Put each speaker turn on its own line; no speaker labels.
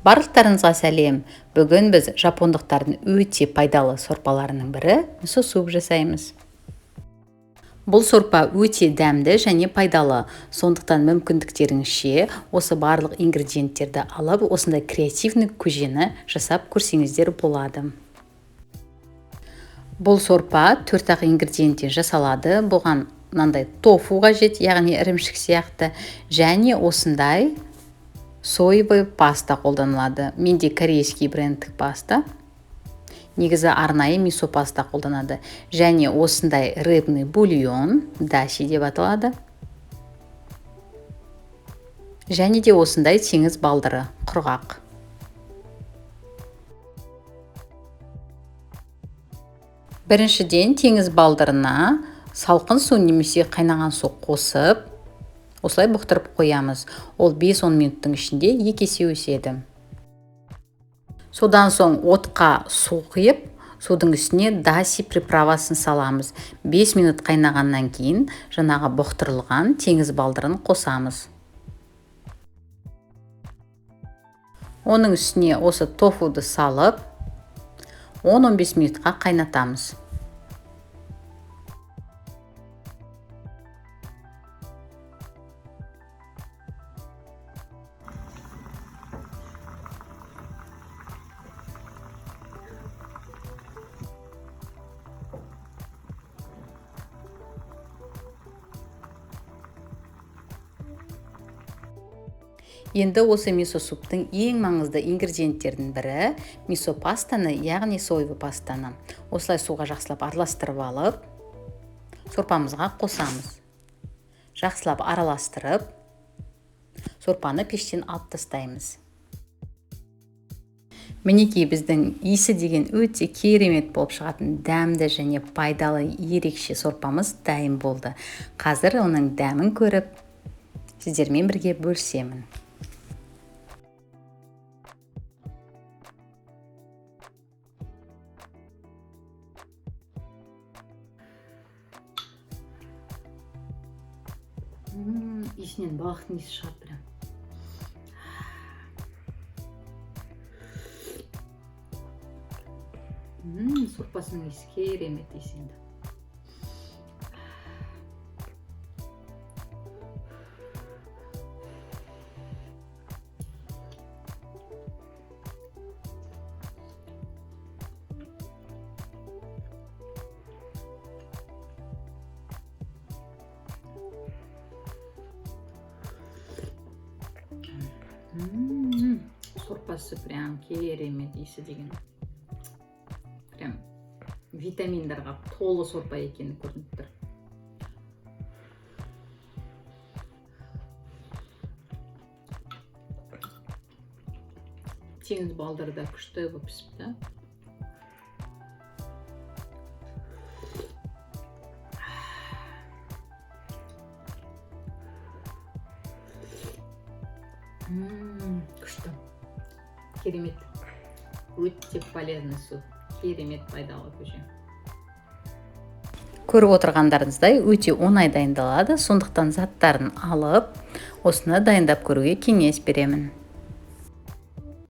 Барлықтарыңызға сәлем. Бүгін біз жапондықтардың өте пайдалы сорпаларының бірі мисо суп жасаймыз. Бұл сорпа өте дәмді және пайдалы. Сондықтан мүмкіндіктеріңізше осы барлық ингредиенттерді алып, осындай креативный көжені жасап көрсеңіздер болады. Бұл сорпа 4 ингредиенттен жасалады. Бұған мынандай тофу қажет, яғни ірімшік сияқты, және осындай соевый паста қолданылады. Менде корейский брендтік паста. Негізі арнайы мисо паста қолданады. Және осындай рыбный бульон, даши деп аталады. Және де осындай теңіз балдыры, құрғақ. Біріншіден теңіз балдырына салқын су немесе қайнаған су қосып, осылай бұқтырып қоямыз. Ол 5-10 минуттың ішінде 2 есе өседі. Содан соң отқа су құйып, судың үстіне даси приправасын саламыз. 5 минут қайнағаннан кейін жаңағы бұқтырылған теңіз балдырын қосамыз. Оның үстіне осы тофуды салып, 10-15 минутқа қайнатамыз. Енді осы мисо суптың ең маңызды ингредиенттердің бірі мисо пастаны, яғни соевый пастаны. Осылай суға жақсылап араластырып алып, сорпамызға қосамыз. Жақсылап араластырып, сорпаны пештен алып тастаймыз. Мінекей біздің иісі деген өте керемет болып шығатын дәмді және пайдалы ерекше сорпамыз дайын болды. Қазір оның дәмін көріп, сіздермен бірге бөлісемін. Иісінен балықтың иісі шығады прям. Сорпасының иісі керемет иісінде. Сорпасы прям керемет иісі деген. Прям витаминдарға толы сорпа екені көрініп тұр. Теңіз балдыры да күшті болып пісіпті. Күшті. Керемет. Өте полезный суп. Керемет пайдалы көже. Көріп отырғандарыңыздай өте оңай дайындалады. Сондықтан заттарын алып, осыны дайындап көруге кеңес беремін.